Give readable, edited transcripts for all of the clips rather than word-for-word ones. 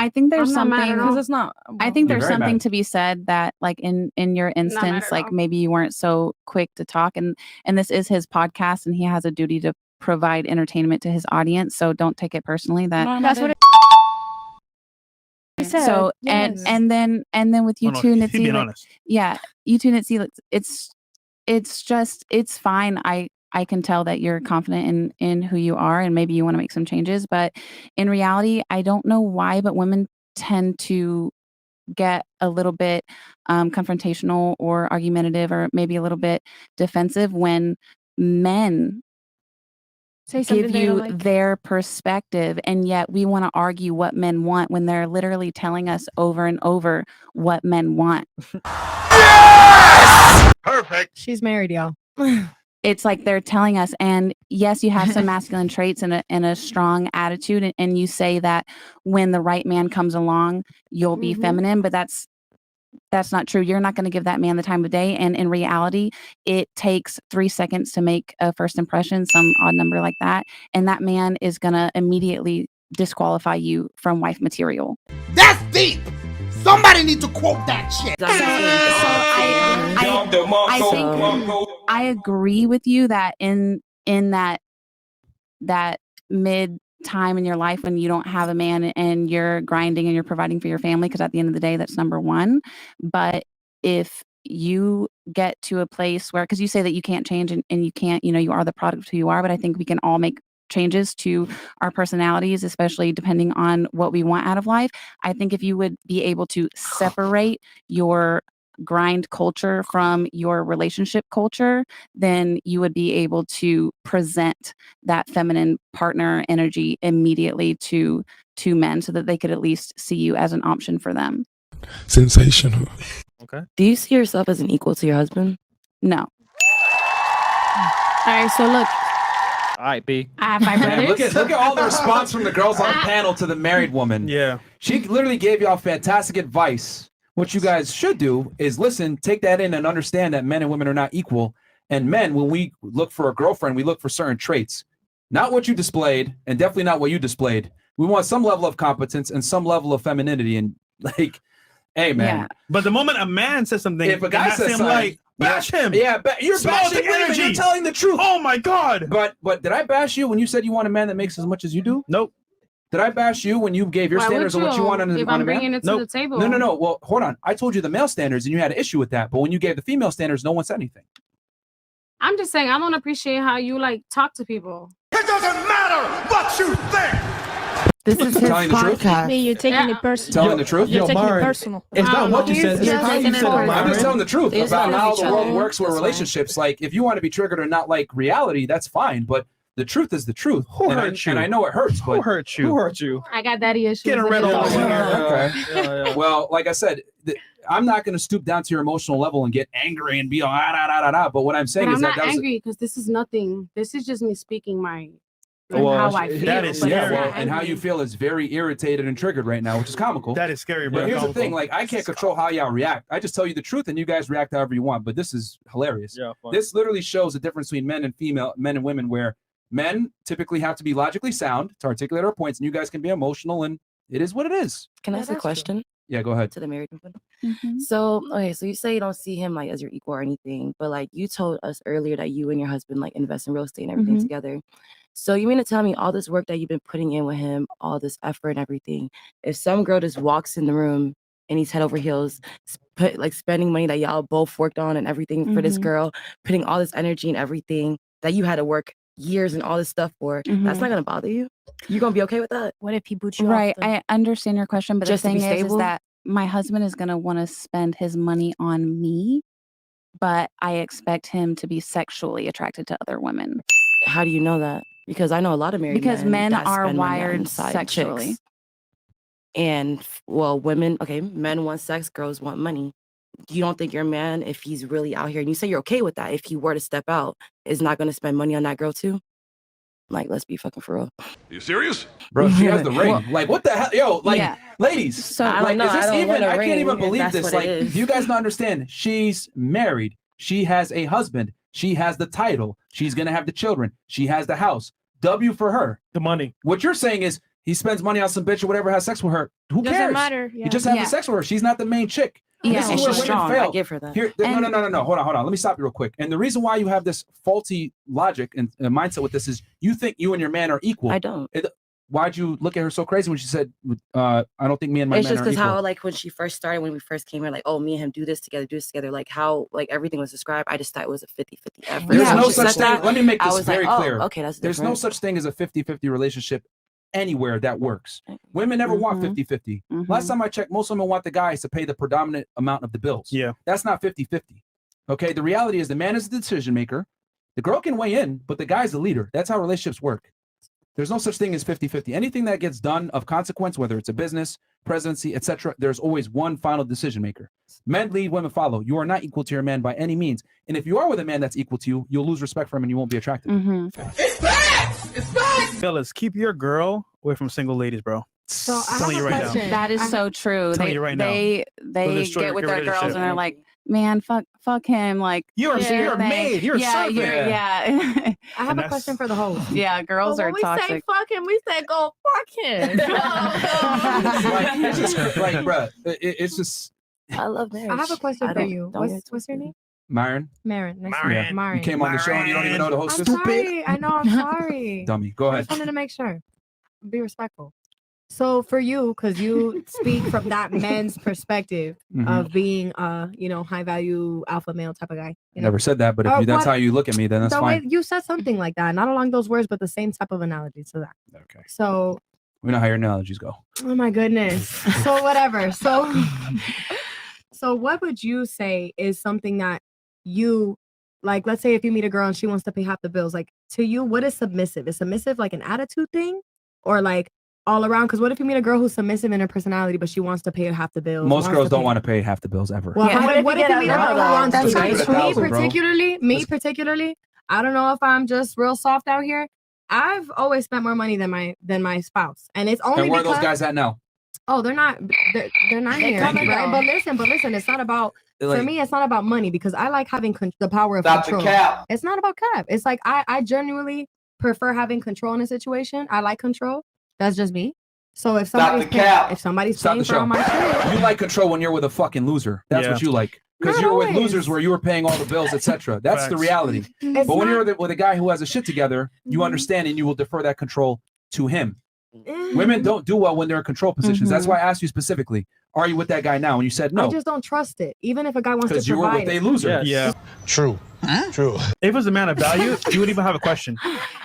I think there's something because it's not. I think there's something to be said that, like, in your instance, like, maybe you weren't so quick to talk, and this is his podcast, and he has a duty to provide entertainment to his audience. So don't take it personally. That's what it said. So yes. and then with you two, Nitzy, like, yeah, you two, Nitzy, it's fine. I can tell that you're confident in who you are, and maybe you want to make some changes, but in reality, I don't know why, but women tend to get a little bit confrontational or argumentative, or maybe a little bit defensive when men give you their perspective, and yet we want to argue what men want when they're literally telling us over and over what men want. Yes! Perfect. She's married, y'all. It's like they're telling us, and yes, you have some masculine traits and a strong attitude, and you say that when the right man comes along, you'll be feminine, but that's not true. You're not going to give that man the time of day, and in reality, it takes 3 seconds to make a first impression, some odd number like that, and that man is going to immediately disqualify you from wife material. That's deep. Somebody needs to quote that shit. I think I agree with you that in that mid time in your life when you don't have a man and you're grinding and you're providing for your family, because at the end of the day, that's number one. But if you get to a place where, because you say that you can't change and you can't, you are the product of who you are, but I think we can all make changes to our personalities, especially depending on what we want out of life. I think if you would be able to separate your grind culture from your relationship culture, then you would be able to present that feminine partner energy immediately to men, so that they could at least see you as an option for them. Sensational. Okay. Do you see yourself as an equal to your husband? No. All right, so look. All right, B. I have 5 brothers. Look at all the response from the girls on the panel to the married woman. Yeah. She literally gave y'all fantastic advice. What you guys should do is listen, take that in, and understand that men and women are not equal. And men, when we look for a girlfriend, we look for certain traits. Not what you displayed, and definitely not what you displayed. We want some level of competence and some level of femininity. And like, hey, man. Yeah. But the moment a man says something, if a guy says something, like, bash him. Yeah, you're bashing me, but you're telling the truth. Oh my God. But did I bash you when you said you want a man that makes as much as you do? Nope. Did I bash you when you gave your standards of what you want on a man? If I'm bringing it to the table. No. Well, hold on. I told you the male standards, and you had an issue with that. But when you gave the female standards, no one said anything. I'm just saying, I don't appreciate how you talk to people. It doesn't matter what you think. This is his podcast. You're taking it personal. Telling the truth? You're taking it personal. It's not what you said. It's how you said it. I'm just telling the truth about how the world works with relationships. Like, if you want to be triggered or not like reality, that's fine. But the truth is the truth. Who hurt you? And I know it hurts. But who hurt you? Who hurt you? I got daddy issues. Get a red all Okay. Well, like I said, I'm not going to stoop down to your emotional level and get angry and be all But what I'm saying is I'm not angry because this is nothing. This is just me speaking my how I feel. That is scary. And how you feel is very irritated and triggered right now, which is comical. That is scary, bro. But here's the thing: like, I can't control how y'all react. I just tell you the truth, and you guys react however you want. But this is hilarious. Yeah, this literally shows the difference between men and women, where men typically have to be logically sound to articulate our points, and you guys can be emotional, and it is what it is. Can I ask a question? Yeah, go ahead. To the married woman. So, okay, so you say you don't see him like as your equal or anything, but like you told us earlier that you and your husband like invest in real estate and everything together. So you mean to tell me all this work that you've been putting in with him, all this effort and everything, if some girl just walks in the room and he's head over heels, spending money that y'all both worked on and everything for this girl, putting all this energy and everything that you had to work years and all this stuff for, that's not gonna bother you? You gonna be okay with that? What if he boots you Right. off I understand your question, but Just the to be thing is stable? that my husband is gonna want to spend his money on me, but I expect him to be sexually attracted to other women. How do you know that? Because I know a lot of married men that are spend money on wired side sexually. chicks. And well, women, okay, men want sex, girls want money. You don't think your man, if he's really out here, and you say you're okay with that, if he were to step out, is not going to spend money on that girl too? Like, let's be fucking for real. You serious? Bro, she has the ring. Like, what the hell? Yo, like, ladies. So, like, is this even? I can't even believe this. Like, is. you guys don't understand. She's married. She has a husband. She has the title. She's gonna have the children. She has the house. W for her. The money. What you're saying is He spends money on some bitch or whatever, has sex with her. Who Doesn't cares? matter. He Yeah. just having Yeah. sex with her. She's not the main chick. Yeah, This is and where she's women strong. fail. I give her that. Here, no. Hold on. Let me stop you real quick. And the reason why you have this faulty logic and mindset with this is you think you and your man are equal. I don't. Why'd you look at her so crazy when she said, I don't think me and my It's man just are because equal? how like when she first started, when we first came here, like, oh, me and him do this together, like how like everything was described. I just thought it was a 50-50 effort. There's Yeah, no When she such said thing. that, Let me make I this was very like, clear. oh, okay, that's There's no different. such thing as a 50-50 relationship anywhere that works. Women never want Mhm. 50-50. Mhm. Last time I checked, most women want the guys to pay the predominant amount of the bills. Yeah. That's not 50-50. Okay. The reality is the man is the decision maker. The girl can weigh in, but the guy's the leader. That's how relationships work. There's no such thing as 50-50. Anything that gets done of consequence, whether it's a business, presidency, etc., there's always one final decision maker. Men lead, women follow. You are not equal to your man by any means. And if you are with a man that's equal to you, you'll lose respect for him and you won't be attracted. Mhm. Fellas, keep your girl away from single ladies, bro. So I have telling a you right now. question. That is I- so true. Telling They you right now. they destroy get with your their girls relationship. and they're like, man, fuck him. Like You're, do your you're a thing." maid. You're a yeah, servant. yeah. I have And a question that's- for the host. Yeah, girls But are when we say toxic. fuck him, we say go fuck him. Like, it's just, like, bruh, it's just I love marriage. I have a question I for don't- you. don't get What's your twisted. name? Myron. Marin. Nice to Marin. meet you. Marin. You came on the show and you don't even know the I'm hostess? sorry. I know. I'm sorry. Dummy. Go I ahead. just wanted to make sure. Be respectful. So for you, because you speak from that man's perspective Mhm. of being high value alpha male type of guy. You know? Never said that, but if that's what- how you look at me, then that's the way fine. you said something like that, not along those words, but the same type of analogy to that. Okay. So, We know how your analogies go. oh my goodness. So whatever. So what would you say is something that you like? Let's say if you meet a girl and she wants to pay half the bills, like to you, what is submissive? Is submissive like an attitude thing, or like all around? Because what if you meet a girl who's submissive in her personality, but she wants to pay half the bills? Most wants girls to don't pay- want to pay half the bills ever. Well, Yeah. what if you meet a girl who wants That's to? nice. Put a thousand, bro. Me particularly, I don't know if I'm just real soft out here. I've always spent more money than my spouse, and it's only And where are because those guys at now? oh they're not here, coming, right? though. But listen, it's not about Like, for me. It's not about money because I like having the power of Stop the control. cap. It's not about cap. It's like I genuinely prefer having control in a situation. I like control. That's just me. So if Stop somebody's the cap. if somebody's Stop paying the for all show. my shit, You like control when you're with a fucking loser. That's Yeah. what you like. Because Not you're with always. losers where you were paying all the bills, etc. That's the Facts. reality. it's But when not- you're with a guy who has a shit together, you Mhm. understand and you will defer that control to him. Eh. Women don't do well when they're in control positions. That's Mhm. why I asked you specifically, are you with that guy now? And you said I no. just don't trust it. Even if a guy wants to Because you were provide with it. a loser. Yeah. True. True. If it was a man of value, you would even have a question.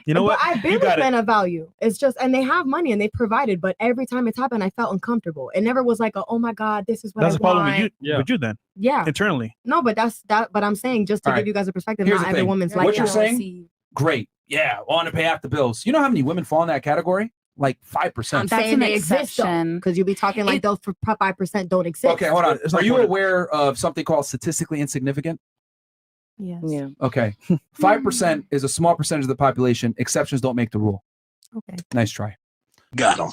You know But what? I've been You with got men it. of value. It's just, and they have money and they provided, but every time it's happened, I felt uncomfortable. It never was like, oh my God, this is what That's I a problem want. with you. Yeah. With you then, Yeah. internally. No, but that's that. But I'm saying just to All give right. you guys a perspective, Here's not the every thing. woman's What like you're that. saying? Great. Yeah. Want to pay half the bills. You know how many women fall in that category? Like 5%. I'm That's saying an they exist exception. because you be talking like It- those for 5% don't exist. Okay, hold on. It's Are not you important. aware of something called statistically insignificant? Yes. Yeah. Okay. 5% is a small percentage of the population. Exceptions don't make the rule. Okay. Nice try. Got him.